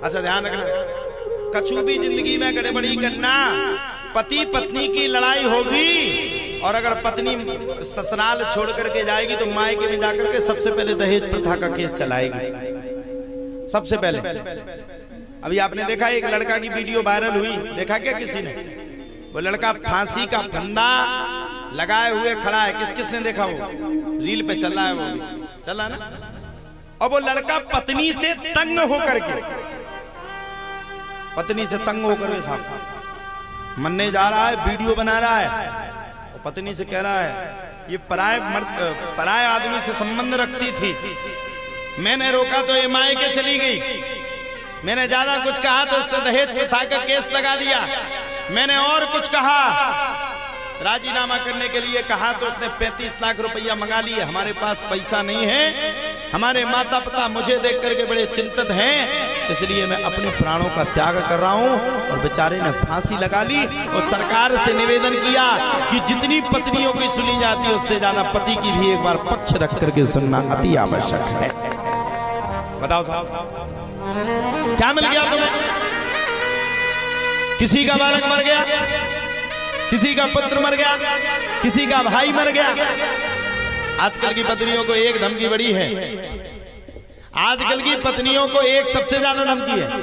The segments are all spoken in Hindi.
अच्छा ध्यान रखना, कछु भी जिंदगी में गड़बड़ी करना, पति पत्नी की लड़ाई होगी और अगर पत्नी ससुराल छोड़ करके जाएगी तो मायके में जाकर के सबसे पहले दहेज प्रथा का केस चलाएगी। सबसे पहले अभी आपने देखा एक लड़का की वीडियो वायरल हुई, देखा क्या किसी ने? वो लड़का फांसी का फंदा लगाए हुए खड़ा है। किस किस ने देखा? वो रील पे चल रहा है, वो भी चल रहा ना। और वो लड़का पत्नी से तंग होकर के, पत्नी से तंग होकर के साहब मरने जा रहा है, वीडियो बना रहा है और पत्नी से कह रहा है ये पराये आदमी से संबंध रखती थी, मैंने रोका तो ये मायके चली गई, मैंने ज्यादा कुछ कहा तो उसने दहेज प्रथा का केस लगा दिया, मैंने और कुछ कहा, राजीनामा करने के लिए कहा तो उसने 35 लाख रुपया मंगा लिए। हमारे पास पैसा नहीं है, हमारे माता पिता मुझे देख करके बड़े चिंतित हैं, इसलिए मैं अपने प्राणों का त्याग कर रहा हूं। और बेचारे ने फांसी लगा ली और सरकार से निवेदन किया कि जितनी पत्नियों की सुनी जाती है उससे ज्यादा पति की भी एक बार पक्ष रख करके सुनना अति आवश्यक है। बताओ साहब क्या मिल गया तुम्हें? किसी का बालक मर गया, किसी का पुत्र मर गया, किसी का भाई मर गया। आजकल की पत्नियों को एक धमकी बड़ी है, आजकल की पत्नियों को एक सबसे ज्यादा धमकी है,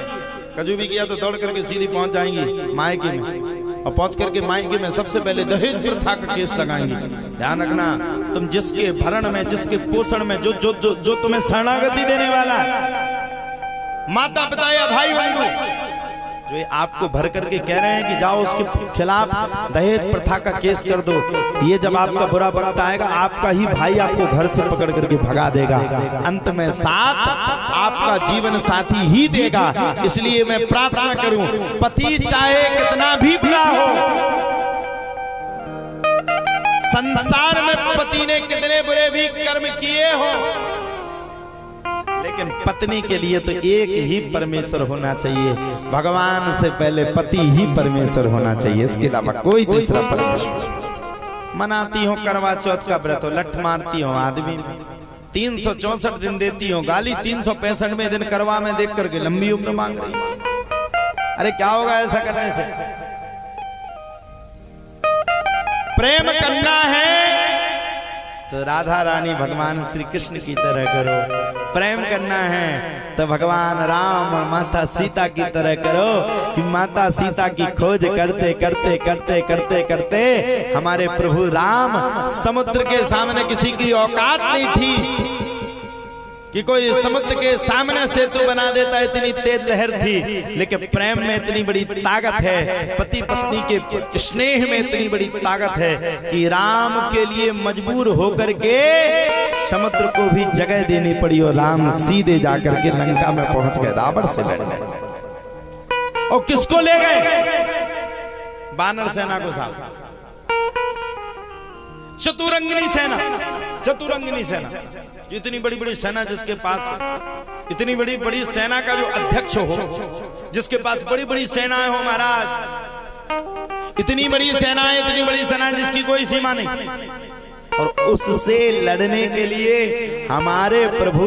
कजू भी किया तो दौड़ करके सीधी पहुंच जाएंगी मायके में और पहुंच करके मायके में सबसे पहले दहेज प्रथा का केस लगाएंगी। ध्यान रखना, तुम जिसके भरण में, जिसके पोषण में, जो जो जो, जो तुम्हें शरणागति देने वाला माता पिता या भाई बंधु, जो आपको भर करके कह रहे हैं कि जाओ उसके खिलाफ दहेज प्रथा का केस कर दो, ये जब आपका बुरा वक्त आएगा आपका ही भाई आपको घर से पकड़ करके भगा देगा, अंत में साथ आपका जीवन साथी ही देगा। इसलिए मैं प्रार्थना करूं, पति चाहे कितना भी बुरा हो, संसार में पति ने कितने बुरे भी कर्म किए हो, लेकिन पत्नी के लिए तो एक ही परमेश्वर होना चाहिए। भगवान से पहले पति ही परमेश्वर होना चाहिए, इसके अलावा कोई दूसरा परमेश्वर। मनाती हो करवा चौथ का व्रत, लठ मारती हो आदमी, 364 दिन देती हो गाली, 365वें दिन करवा में देख करके लंबी उम्र मांग रही। अरे क्या होगा ऐसा करने से? प्रेम करना है तो राधा रानी भगवान श्री कृष्ण की तरह करो, प्रेम करना है तो भगवान राम और माता सीता की तरह करो कि माता सीता की खोज करते करते करते करते करते हमारे प्रभु राम समुद्र के सामने किसी की औकात नहीं थी कि कोई समुद्र के सामने सेतु बना देता, इतनी तेज लहर थी, लेकिन प्रेम में इतनी बड़ी ताकत है, पति पत्नी के स्नेह में इतनी बड़ी ताकत है कि राम के लिए मजबूर होकर के समुद्र को भी जगह देनी पड़ी और राम सीधे जाकर के लंका में पहुंच गए रावण से लड़ने। और किसको ले गए? बानर सेना को साथ, चतुरंगिनी सेना, चतुरंगिनी सेना, इतनी बड़ी बड़ी सेना जिसके पास, इतनी बड़ी बड़ी सेना का जो अध्यक्ष हो, जिसके पास बड़ी बड़ी सेनाएं हो महाराज, इतनी बड़ी सेनाएं, इतनी बड़ी सेना जिसकी कोई सीमा नहीं, और उससे लड़ने के लिए हमारे प्रभु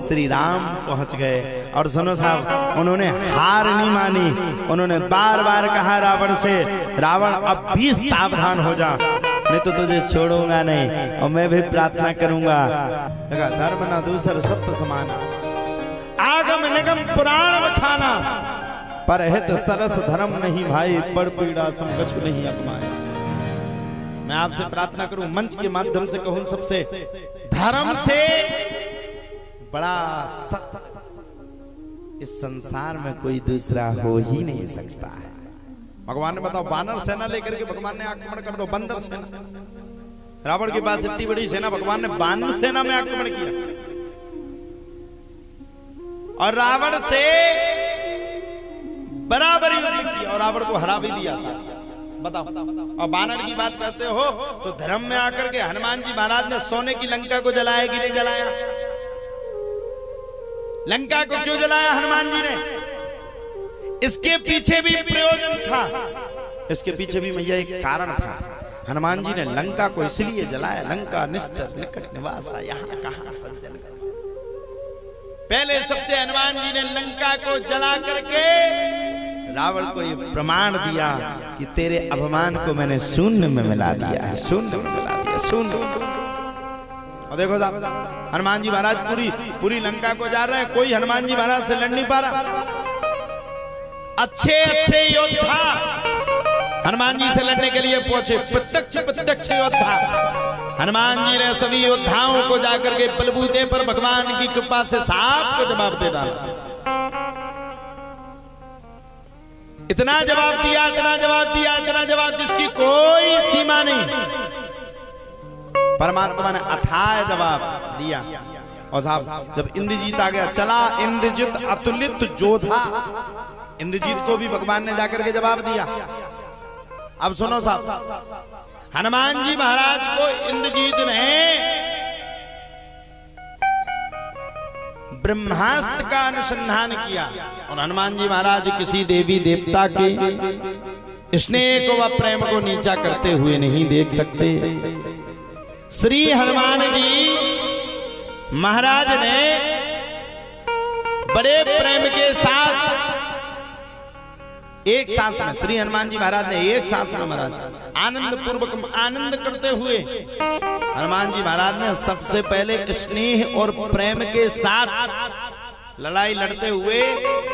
श्री राम पहुंच गए। और सुनो साहब, उन्होंने हार नहीं मानी, उन्होंने बार बार कहा रावण से, रावण अब भी सावधान हो जा, नहीं तो तुझे छोड़ूंगा नहीं, और मैं भी प्रार्थना करूंगा। धर्म न दूसर सत्य समान, आगम निगम पुराण बखाना, पर हित सरस धर्म नहीं भाई, बड़ पीड़ा सम कछु नहीं अपमाया। मैं आपसे प्रार्थना करूं, मंच के माध्यम से कहूं सबसे, धर्म से बड़ा सत्य इस संसार में कोई दूसरा हो ही नहीं सकता है। भगवान ने बताओ, बानर सेना लेकर के भगवान ने आक्रमण कर दो, बंदर सेना, रावण के पास इतनी बड़ी सेना, भगवान ने बानर सेना में आक्रमण किया और रावण से बराबर युद्ध किया और रावण को हरा भी दिया। बताओ, और बानर की बात करते हो तो धर्म में आकर के हनुमान जी महाराज ने सोने की लंका को जलाया कि नहीं जलाया? लंका को क्यों जलाया हनुमान जी ने? इसके पीछे भी प्रयोजन था, इसके पीछे भी मैया एक कारण था। हनुमान जी ने लंका को इसलिए जलाया, लंका निश्चर निकट निवासा, यहाँ कहाँ सज्जन। पहले सबसे हनुमान जी ने लंका को जला करके रावण को ये प्रमाण दिया कि तेरे अपमान को मैंने शून्य में मिला दिया है, शून्य में मिला दिया, शून्य। और देखो साहब, हनुमान जी महाराज पूरी लंका को जा रहे हैं, कोई हनुमान जी महाराज से लड़ नहीं पा रहा। अच्छे अच्छे योद्धा हनुमान जी से लड़ने के लिए पहुंचे, प्रत्यक्ष योद्धा। हनुमान जी ने सभी योद्धाओं को जाकर के बलबूते पर भगवान की कृपा से सांप को जवाब दे डाला। इतना जवाब दिया, इतना जवाब दिया, इतना जवाब जिसकी कोई सीमा नहीं। परमात्मा ने अथाह जवाब दिया। और साहब जब इंद्रजीत आ गया, चला इंद्रजीत अतुलित जोधा, इंद्रजीत को भी भगवान ने जाकर के जवाब दिया। अब सुनो साहब, हनुमान जी महाराज को इंद्रजीत ने ब्रह्मास्त्र का अनुसंधान किया और हनुमान जी महाराज किसी देवी देवता के स्नेह को व प्रेम को नीचा करते हुए नहीं देख सकते। श्री हनुमान जी महाराज ने बड़े प्रेम के साथ एक सांस में, श्री हनुमान जी महाराज ने एक सांस में महाराज आनंद पूर्वक आनंद करते हुए हनुमान जी महाराज ने सबसे पहले स्नेह और प्रेम के साथ लड़ाई लड़ते हुए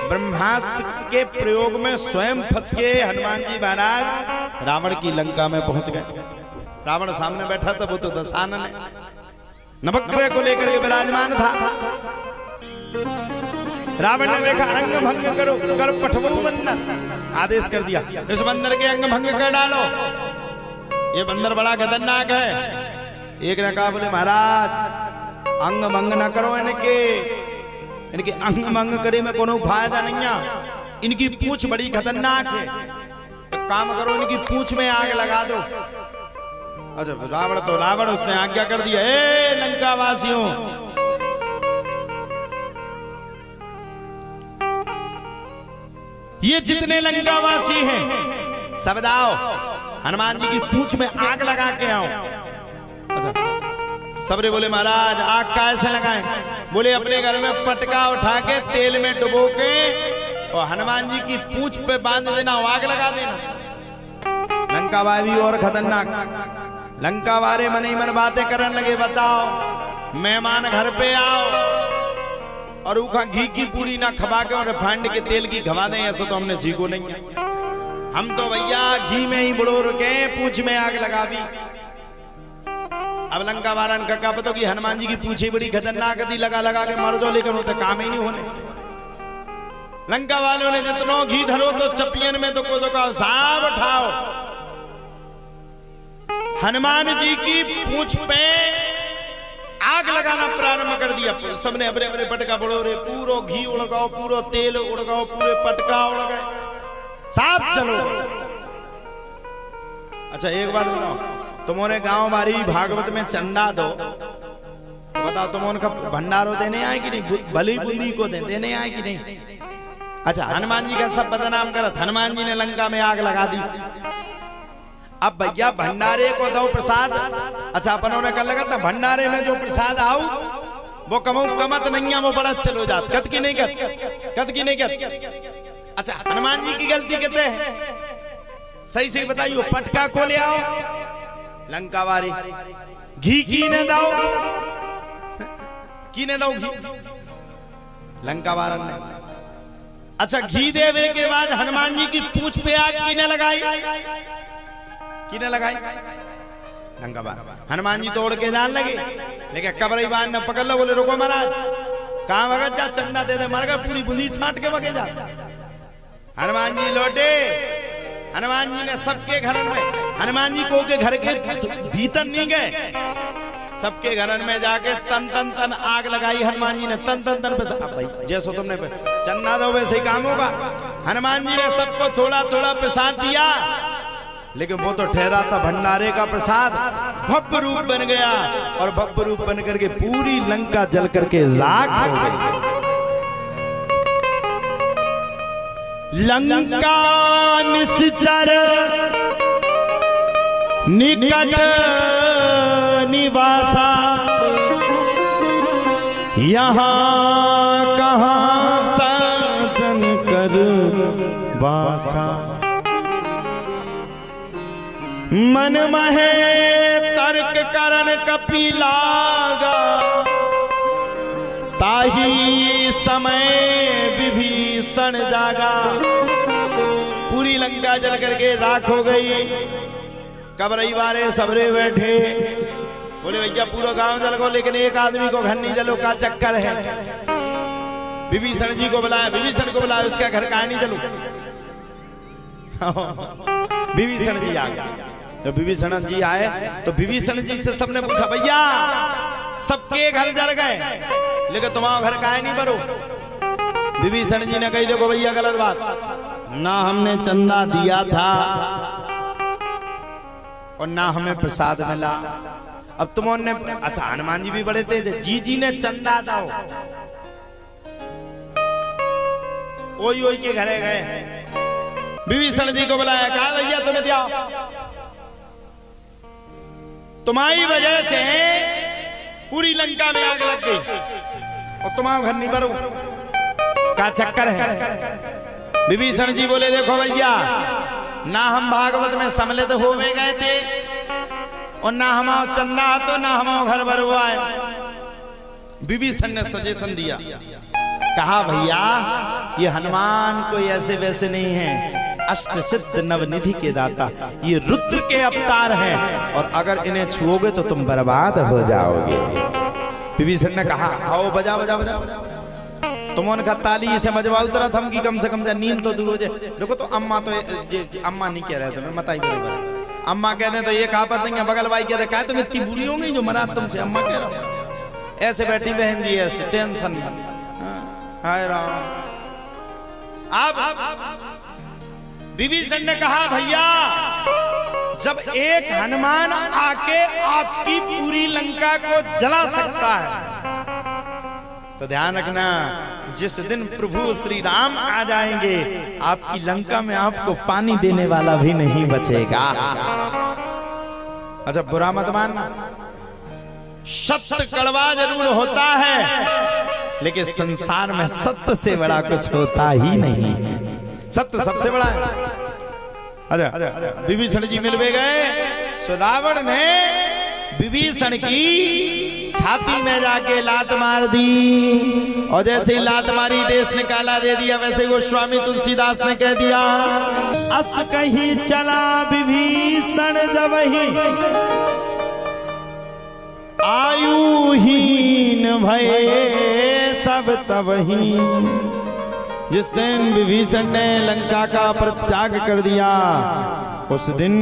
ब्रह्मास्त्र के प्रयोग में स्वयं फंस के हनुमान जी महाराज रावण की लंका में पहुंच गए। रावण सामने बैठा था, वो तो दशानन है, नवग्रह को लेकर के विराजमान था। रावण ने देखा, अंग भंग करो, कर पठवो बंदर, आदेश कर दिया इस बंदर के अंग भंग कर डालो, ये बंदर बड़ा खतरनाक है। एक ने कहा, बोले महाराज अंग भंग न करो, इनके अंग भंग करे में कोनो फायदा नहीं है, इनकी पूंछ बड़ी खतरनाक है, एक काम करो इनकी पूंछ में आग लगा दो। अच्छा रावण तो रावण, उसने आज्ञा कर दिया, ए लंका वासियों, ये जितने लंकावासी हैं सब आओ, हनुमान जी की पूंछ में आग लगा के आओ। अच्छा सबरे बोले महाराज आग कैसे लगाएं? बोले अपने घर में पटका उठा के तेल में डुबो के और हनुमान जी की पूंछ पे बांध देना, आग लगा देना। लंका वाली और खतरनाक, लंका वाले मन ही मन बातें करने लगे, बताओ मेहमान घर पे आओ और उखा घी की पूरी ना खवा के और रिफाइंड के तेल की खवा दें, ऐसा तो हमने सीखो नहीं है। हम तो भैया घी में ही बुड़ो रुके, पूंछ में आग लगा दी। अब लंका वारन का क्या पता कि हनुमान जी की पूंछी बड़ी खतरनाक थी, लगा लगा के मर दो, लेकिन उनसे काम ही नहीं होने। लंका वालों ने जितनो घी धरो तो चपियन में तो को साब उठाओ, हनुमान जी की पूंछ पे आग लगाना प्रारंभ कर दिया। सबने अपने अपने पटका बड़ो रे, पूरो घी उड़गाओ, पूरो तेल उड़गाओ, पूरे पटका उड़ गए, साफ चलो। अच्छा एक बात बताओ, तुम्हारे गांव मारी भागवत में चंदा दो, तो बताओ तुम उनका भंडारो देने आए कि नहीं, भली बुंदी को देने आए कि नहीं? अच्छा हनुमान जी का सब बदनाम करत, हनुमान जी ने लंका में आग लगा दी। अब भैया भंडारे को दो प्रसाद, अच्छा अपनों ने कर लगा था भंडारे में जो प्रसाद आओ वो कमत नहीं है, वो बड़ा चलो जात, कद की नहीं कद की नहीं कद। अच्छा हनुमान जी की गलती कहते हैं, सही से बताइए, पटका को ले आओ, लंका वारी घी की ने दो, घी लंका वारन ने। अच्छा घी देवे के बाद हनुमान जी की पूंछ पे आग किने लगाई, किने लगाई? लंका वार। हनुमान जी तोड़ के जान लगे, लेकिन कबरई बान ने पकड़ लो, बोले रुको महाराज, कहां वगत जा, चंदा दे दे, मर गया, पूरी बुंदी साट के वगे जा। हनुमान जी लौटे, हनुमान जी ने सबके घर में, हनुमान जी को के घर के भीतर नहीं गए, सबके घर में जाके तन तन तन आग लगाई हनुमान जी ने, तन तन तन पे। भाई जैसो तुमने चंदा दो वैसे ही काम होगा। हनुमान जी ने सबको थोड़ा थोड़ा प्रसाद दिया, लेकिन वो तो ठहरा था भंडारे का प्रसाद, भव्य रूप बन गया और भव्य रूप बन करके पूरी लंका जल करके राख हो गई। लंका निश्चर निकट निवासा, यहाँ वासा। मन महे तर्क करण कपि लागा, ताही समय विभीषण जागा। पूरी लंका जल करके राख हो गई। कब रविवार सबरे बैठे, बोले भैया पूरा गांव जल गो, लेकिन एक आदमी को घर नहीं जलो, का चक्कर है। विभीषण जी को बुलाया, विभीषण को बुलाया, उसका घर का नहीं जलो। विभीषण जी आ गए। जब विभीषण जी आए तो विभीषण जी से सबने पूछा, भैया सबके घर जल गए, लेकिन तुम्हारा घर का है नहीं बरो। विभीषण जी ने कही, देखो भैया गलत बात, ना हमने चंदा दिया था और ना हमें प्रसाद मिला। अब तुमने, अच्छा हनुमान जी भी बड़े थे, जी ने चंदा दो, ओई के घरे गए। विभीषण जी को बुलाया, कहा भैया तुम्हें दिया, तुम्हारी वजह से पूरी लंका में आग लग गई और तुम्हारा घर नहीं भरो, का चक्कर है। विभीषण जी बोले, देखो भैया ना हम भागवत में सम्मिलित हो गए थे और ना हमारा चंदा तो ना हमारा घर भरवा है। विभीषण ने सजेशन दिया, कहा भैया ये हनुमान कोई ऐसे वैसे नहीं है, अष्ट सिद्ध नवनिधि के दाता, ये रुद्र के अवतार हैं और अगर इन्हें छुओगे तो तुम बर्बाद हो जाओगे। विभीषण ने कहा, आओ बजा बजा बजा, तुम उनका ताली से मजवाऊ तरह थम की कम से कम नींद तो दूर हो जाए। देखो तो अम्मा तो अम्मा नहीं कह रहे थे, मैं मताई बराबर, अम्मा कहते तो ये कहावत नहीं है, बगल भाई कहते क्या तुम इतनी बुरी हो गई जो मना तुमसे अम्मा कह रहा हूं। ऐसे बैठी बहन जी, ऐसे टेंशन हाय राम। अब विभीषण ने कहा, भैया जब एक हनुमान आके आपकी पूरी लंका को जला सकता है तो ध्यान रखना, जिस दिन प्रभु श्री राम आ जाएंगे आपकी लंका में आपको पानी देने वाला भी नहीं बचेगा। अच्छा बुरा मत मानना, सत्य कड़वा जरूर होता है, लेकिन संसार में सत्य से बड़ा कुछ होता ही नहीं है। सत्य सबसे बड़ा है। अच्छा विभीषण जी मिल गए, सो रावण ने विभीषण की छाती में जाके लात मार दी और जैसे ही लात मारी देश निकाला दे दिया, वैसे ही गोस्वामी तुलसीदास ने कह दिया, अस कहीं चला विभीषण जबहि आयुहीन भये सब तबहि। जिस दिन विभीषण ने लंका का परित्याग कर दिया उस दिन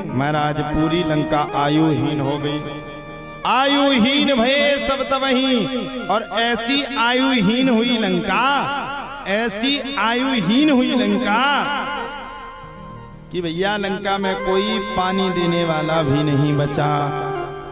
महाराज पूरी लंका आयुहीन हो गई। आयुहीन भये सब तबहि, और ऐसी आयुहीन हुई लंका, ऐसी आयुहीन हुई लंका कि भैया लंका में कोई पानी देने वाला भी नहीं बचा।